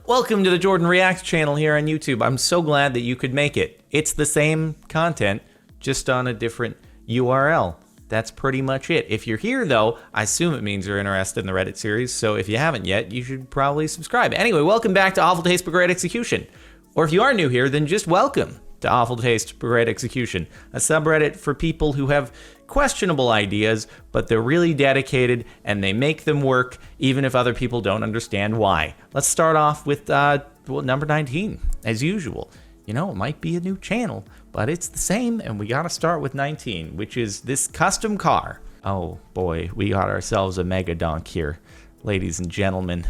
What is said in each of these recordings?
Welcome to the Jordan Reacts channel here on YouTube. I'm so glad that you could make it. It's the same content, just on a different URL. That's pretty much it. If you're here, though, I assume it means you're interested in the Reddit series, so if you haven't yet, you should probably subscribe. Anyway, welcome back to Awful Taste but Great Execution. Or if you are new here, then just welcome to Awful Taste but Great Execution, a subreddit for people who have questionable ideas, but they're really dedicated and they make them work even if other people don't understand why. Let's start off with number 19, as usual. You know, it might be a new channel, but it's the same, and we gotta start with 19, which is this custom car. Oh boy, we got ourselves a mega donk here, ladies and gentlemen.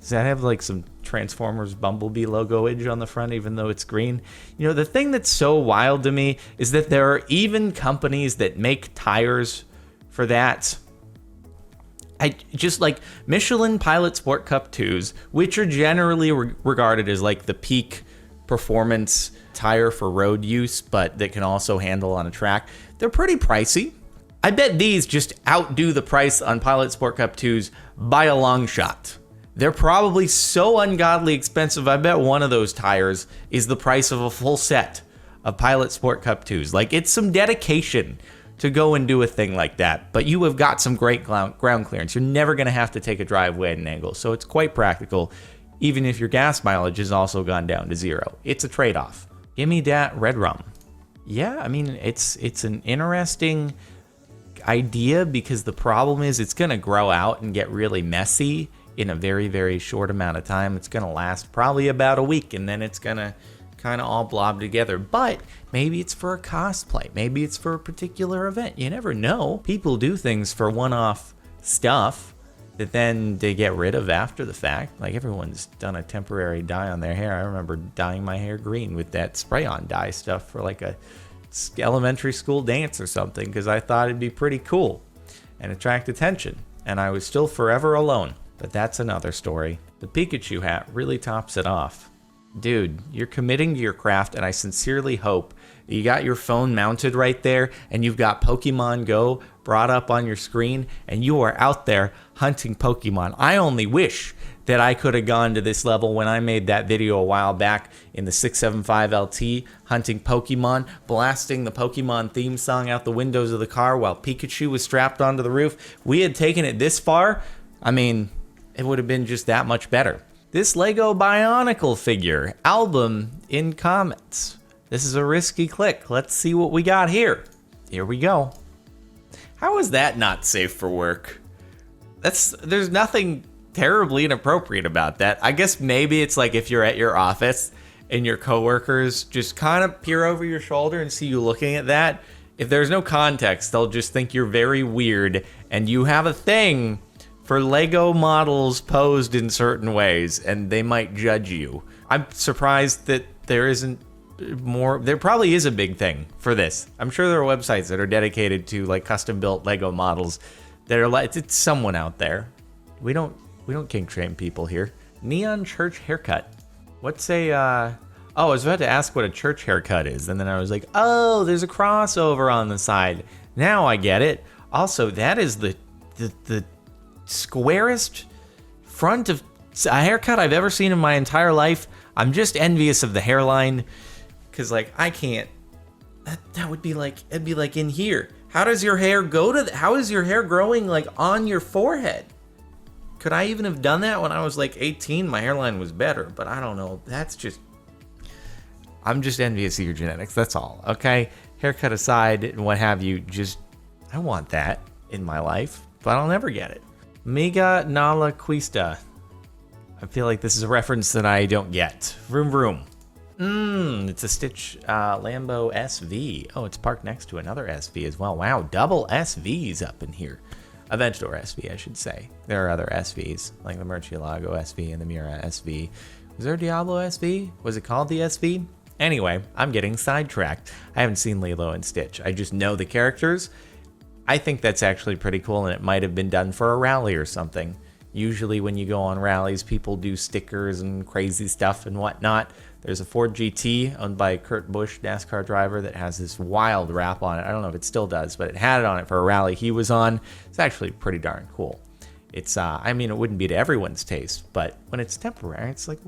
Does that have like some Transformers Bumblebee logo-age on the front, even though it's green? You know, the thing that's so wild to me is that there are even companies that make tires for that. I just like Michelin Pilot Sport Cup 2s, which are generally regarded as like the peak performance tire for road use, but that can also handle on a track. They're pretty pricey. I bet these just outdo the price on Pilot Sport Cup 2s by a long shot. They're probably so ungodly expensive. I bet one of those tires is the price of a full set of Pilot Sport Cup 2s. Like, it's some dedication to go and do a thing like that, but you have got some great ground clearance. You're never going to have to take a driveway at an angle, so it's quite practical, even if your gas mileage has also gone down to 0. It's a trade-off. Give me that red rum. Yeah, I mean, it's an interesting idea because the problem is it's going to grow out and get really messy in a very, very short amount of time. It's going to last probably about a week, and then it's going to kind of all blob together. But maybe it's for a cosplay. Maybe it's for a particular event. You never know. People do things for one-off stuff that then they get rid of after the fact. Like, everyone's done a temporary dye on their hair. I remember dyeing my hair green with that spray-on dye stuff for like a elementary school dance or something because I thought it'd be pretty cool and attract attention. And I was still forever alone. But that's another story. The Pikachu hat really tops it off. Dude, you're committing to your craft, and I sincerely hope that you got your phone mounted right there, and you've got Pokemon Go brought up on your screen, and you are out there hunting Pokemon. I only wish that I could have gone to this level when I made that video a while back in the 675 LT, hunting Pokemon, blasting the Pokemon theme song out the windows of the car while Pikachu was strapped onto the roof. We had taken it this far. I mean, it would have been just that much better. This Lego Bionicle figure album in comments. This is a risky click. Let's see what we got here. Here we go. How is that not safe for work? There's nothing terribly inappropriate about that. I guess maybe it's like if you're at your office and your coworkers just kind of peer over your shoulder and see you looking at that. If there's no context, they'll just think you're very weird and you have a thing for Lego models posed in certain ways, and they might judge you. I'm surprised that there isn't more. There probably is a big thing for this. I'm sure there are websites that are dedicated to like custom-built Lego models that are like, it's someone out there. We don't kink shame people here. Neon church haircut. What's a oh, I was about to ask what a church haircut is, and then I was like, oh, there's a crossover on the side. Now I get it. Also, that is the squarest front of a haircut I've ever seen in my entire life. I'm just envious of the hairline because like I can't, that would be like, it'd be like in here. How does your hair go to, how is your hair growing like on your forehead? Could I even have done that when I was like 18? My hairline was better, but I don't know. That's just, I'm just envious of your genetics. That's all. Okay. Haircut aside and what have you, just, I want that in my life, but I'll never get it. Miga Nala Quista. I feel like this is a reference that I don't get. Vroom vroom. It's a Stitch Lambo SV. Oh, it's parked next to another SV as well. Wow, double SVs up in here. Aventador SV, I should say. There are other SVs, like the Murcielago SV and the Mura SV. Was there a Diablo SV? Was it called the SV? Anyway, I'm getting sidetracked. I haven't seen Lilo and Stitch. I just know the characters. I think that's actually pretty cool, and it might have been done for a rally or something. Usually when you go on rallies, people do stickers and crazy stuff and whatnot. There's a Ford GT owned by Kurt Busch, NASCAR driver, that has this wild wrap on it. I don't know if it still does, but it had it on it for a rally he was on. It's actually pretty darn cool. It's I mean, it wouldn't be to everyone's taste, but when it's temporary, it's like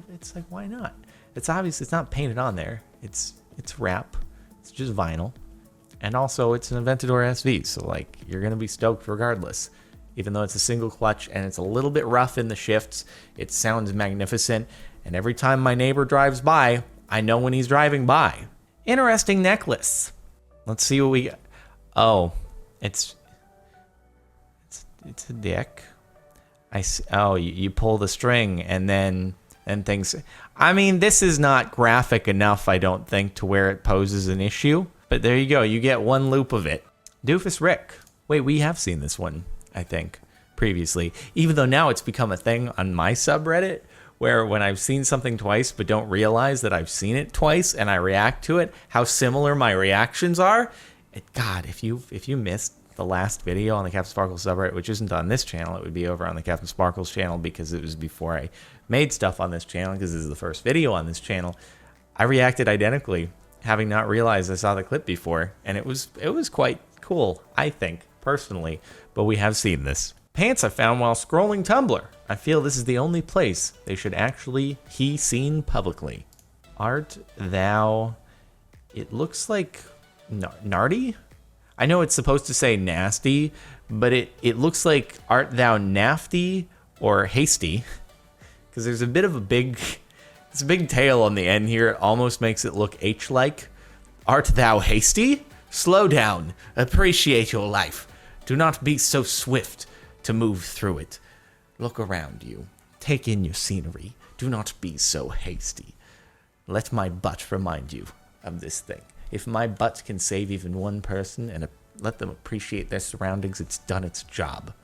why not? It's obvious it's not painted on there. It's wrap. It's just vinyl. And also it's an Aventador SV, so like you're going to be stoked regardless. Even though it's a single clutch and it's a little bit rough in the shifts, it sounds magnificent. And every time my neighbor drives by, I know when he's driving by. Interesting necklace. Let's see what we got. Oh, it's a dick. Oh, you pull the string and things. I mean, this is not graphic enough, I don't think, to where it poses an issue. But there you go. You get one loop of it. Doofus Rick. Wait, we have seen this one, I think, previously. Even though now it's become a thing on my subreddit, where when I've seen something twice but don't realize that I've seen it twice and I react to it, how similar my reactions are. God, if you missed the last video on the Captain Sparkles subreddit, which isn't on this channel, it would be over on the Captain Sparkles channel because it was before I made stuff on this channel, because this is the first video on this channel. I reacted identically, having not realized I saw the clip before, and it was quite cool, I think, personally, but we have seen this. Pants I found while scrolling Tumblr. I feel this is the only place they should actually be seen publicly. Art thou... It looks like... Narty? I know it's supposed to say nasty, but it looks like art thou nafty or hasty, because there's a bit of a big tail on the end here. It almost makes it look H-like. Art thou hasty? Slow down. Appreciate your life. Do not be so swift to move through it. Look around you. Take in your scenery. Do not be so hasty. Let my butt remind you of this thing. If my butt can save even one person and let them appreciate their surroundings, it's done its job.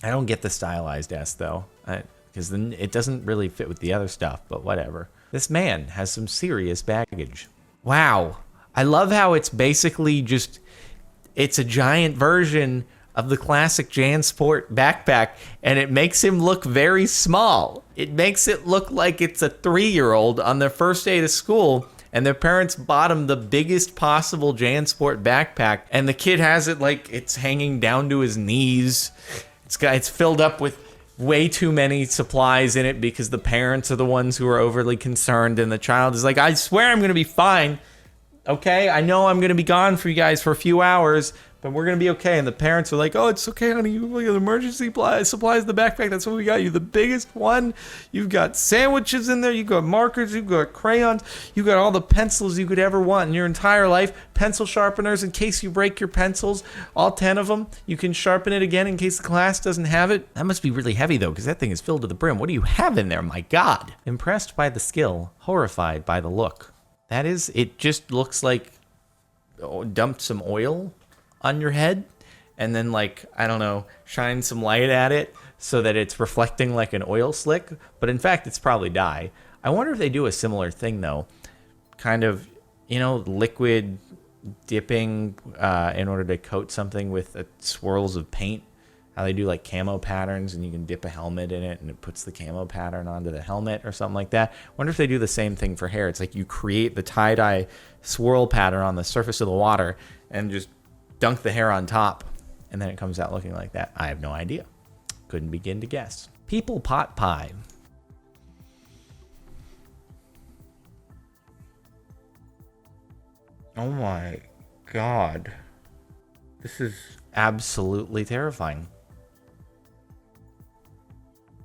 I don't get the stylized S, though, because then it doesn't really fit with the other stuff, but whatever. This man has some serious baggage. Wow. I love how it's basically just... It's a giant version of the classic JanSport backpack, and it makes him look very small. It makes it look like it's a 3-year-old on their first day to school, and their parents bought him the biggest possible JanSport backpack, and the kid has it like it's hanging down to his knees. It's filled up with way too many supplies in it because the parents are the ones who are overly concerned, and the child is like, I swear I'm going to be fine. Okay, I know I'm going to be gone for you guys for a few hours, but we're going to be okay. And the parents are like, oh, it's okay, honey. You have emergency supplies in the backpack. That's what we got you. The biggest one. You've got sandwiches in there. You've got markers. You've got crayons. You've got all the pencils you could ever want in your entire life. Pencil sharpeners in case you break your pencils. All 10 of them. You can sharpen it again in case the class doesn't have it. That must be really heavy, though, because that thing is filled to the brim. What do you have in there? My God. Impressed by the skill. Horrified by the look. That is, it just looks like dumped some oil on your head and then, like, I don't know, shine some light at it so that it's reflecting like an oil slick. But in fact, it's probably dye. I wonder if they do a similar thing, though. Kind of, you know, liquid dipping in order to coat something with swirls of paint. How they do like camo patterns and you can dip a helmet in it and it puts the camo pattern onto the helmet or something like that. I wonder if they do the same thing for hair. It's like you create the tie-dye swirl pattern on the surface of the water and just dunk the hair on top and then it comes out looking like that. I have no idea. Couldn't begin to guess. People pot pie. Oh my God. This is absolutely terrifying.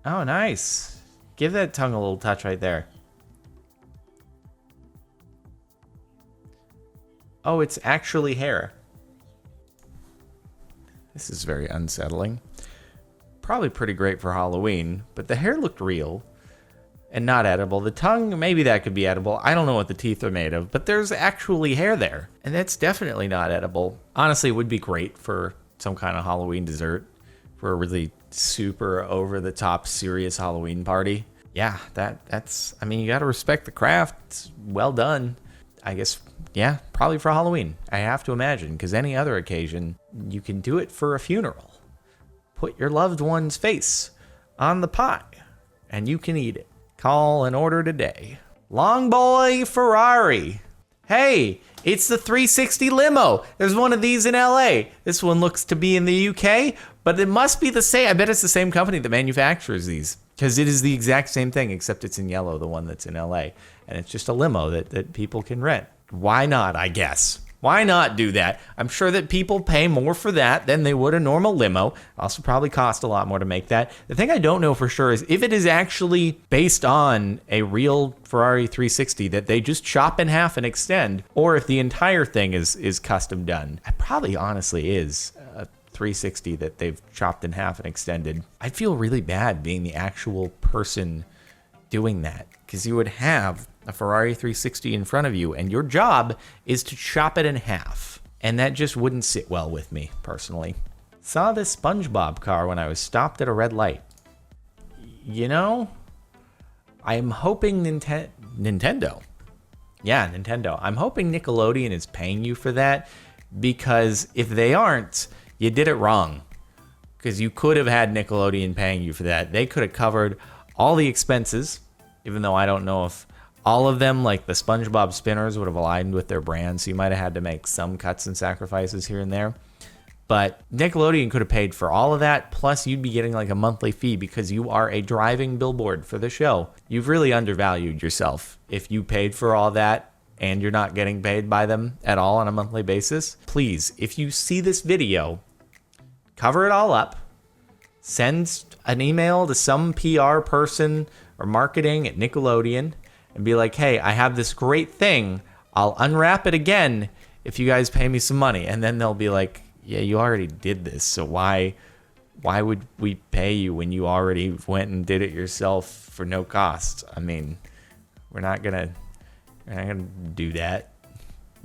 Oh, nice. Give that tongue a little touch right there. Oh, it's actually hair. This is very unsettling. Probably pretty great for Halloween, but the hair looked real and not edible. The tongue, maybe that could be edible. I don't know what the teeth are made of, but there's actually hair there, and that's definitely not edible. Honestly, it would be great for some kind of Halloween dessert for a really super over-the-top serious Halloween party. Yeah, that's, I mean, you gotta respect the craft. It's well done. I guess, yeah, probably for Halloween, I have to imagine, because any other occasion, you can do it for a funeral. Put your loved one's face on the pie, and you can eat it. Call and order today. Long Boy Ferrari. Hey, it's the 360 limo. There's one of these in LA. This one looks to be in the UK, But it must be the same. I bet it's the same company that manufactures these, because it is the exact same thing, except it's in yellow, the one that's in LA. And it's just a limo that people can rent. Why not, I guess? Why not do that? I'm sure that people pay more for that than they would a normal limo. Also probably cost a lot more to make that. The thing I don't know for sure is if it is actually based on a real Ferrari 360 that they just chop in half and extend, or if the entire thing is custom done. It probably honestly is a 360 that they've chopped in half and extended. I'd feel really bad being the actual person doing that, because you would have a Ferrari 360 in front of you, and your job is to chop it in half. And that just wouldn't sit well with me, personally. Saw this SpongeBob car when I was stopped at a red light. You know, I'm hoping Nintendo. Yeah, Nintendo. I'm hoping Nickelodeon is paying you for that, because if they aren't, you did it wrong. Because you could have had Nickelodeon paying you for that. They could have covered all the expenses, even though I don't know if all of them, like the SpongeBob spinners, would have aligned with their brand, so you might have had to make some cuts and sacrifices here and there. But Nickelodeon could have paid for all of that, plus you'd be getting like a monthly fee because you are a driving billboard for the show. You've really undervalued yourself if you paid for all that and you're not getting paid by them at all on a monthly basis. Please, if you see this video, cover it all up, send an email to some PR person or marketing at Nickelodeon, and be like, hey, I have this great thing. I'll unwrap it again if you guys pay me some money. And then they'll be like, yeah, you already did this, so why would we pay you when you already went and did it yourself for no cost? I mean, we're not gonna do that.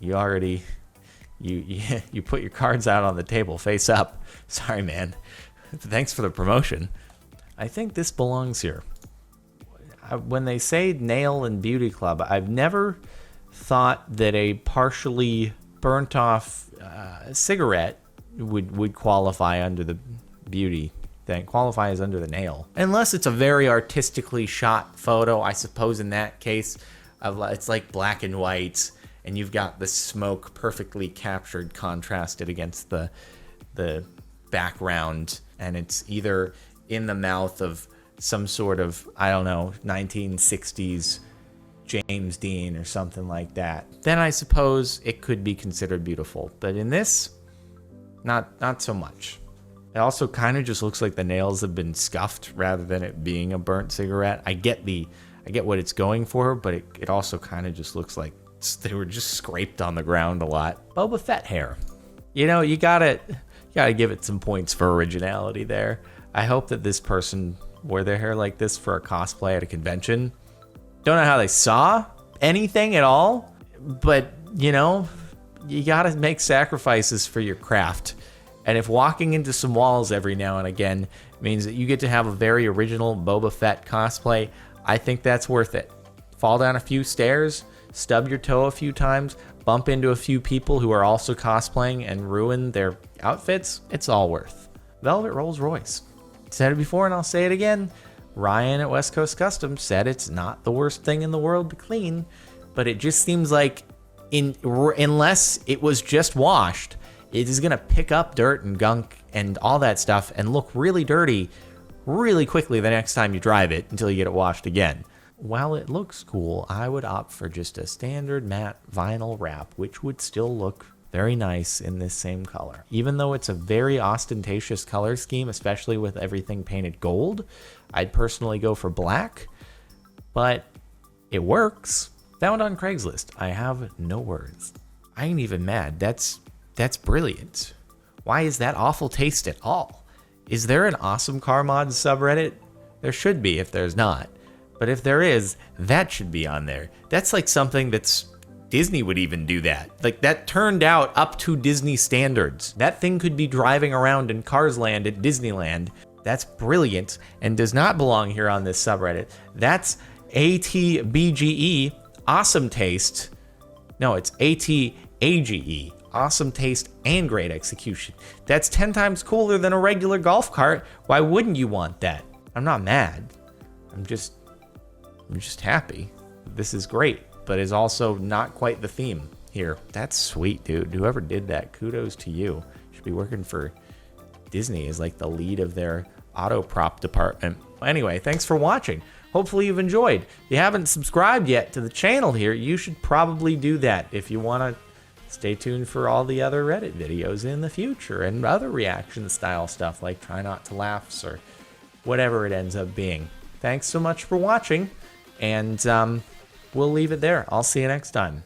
You already you put your cards out on the table face up. Sorry, man. Thanks for the promotion. I think this belongs here. When they say nail and beauty club, I've never thought that a partially burnt off cigarette would qualify under the beauty thing. Qualifies under the nail, unless it's a very artistically shot photo. I suppose in that case, it's like black and white, and you've got the smoke perfectly captured, contrasted against the background, and it's either in the mouth of some sort of, I don't know, 1960s James Dean or something like that. Then I suppose it could be considered beautiful. But in this, not so much. It also kind of just looks like the nails have been scuffed rather than it being a burnt cigarette. I get what it's going for, but it also kind of just looks like they were just scraped on the ground a lot. Boba Fett hair. You know, you gotta give it some points for originality there. I hope that this person wore their hair like this for a cosplay at a convention. Don't know how they saw anything at all, but you know, you gotta make sacrifices for your craft. And if walking into some walls every now and again means that you get to have a very original Boba Fett cosplay, I think that's worth it. Fall down a few stairs, stub your toe a few times, bump into a few people who are also cosplaying and ruin their outfits, it's all worth. Velvet Rolls Royce. Said it before and I'll say it again. Ryan at West Coast Customs said it's not the worst thing in the world to clean, but it just seems like unless it was just washed, it is going to pick up dirt and gunk and all that stuff and look really dirty really quickly the next time you drive it until you get it washed again. While it looks cool, I would opt for just a standard matte vinyl wrap, which would still look very nice in this same color. Even though it's a very ostentatious color scheme, especially with everything painted gold, I'd personally go for black, but it works. Found on Craigslist. I have no words. I ain't even mad. That's brilliant. Why is that awful taste at all? Is there an awesome car mods subreddit? There should be if there's not. But if there is, that should be on there. That's like something that's Disney would even do that. Like, that turned out up to Disney standards. That thing could be driving around in Cars Land at Disneyland. That's brilliant and does not belong here on this subreddit. That's ATBGE, awesome taste. No, it's ATAGE, awesome taste and great execution. That's 10 times cooler than a regular golf cart. Why wouldn't you want that? I'm not mad. I'm just happy. This is great, but is also not quite the theme here. That's sweet, dude. Whoever did that, kudos to you. Should be working for Disney is like the lead of their auto prop department. Anyway, thanks for watching. Hopefully you've enjoyed. If you haven't subscribed yet to the channel here, you should probably do that if you want to stay tuned for all the other Reddit videos in the future and other reaction style stuff like Try Not to Laughs or whatever it ends up being. Thanks so much for watching, and we'll leave it there. I'll see you next time.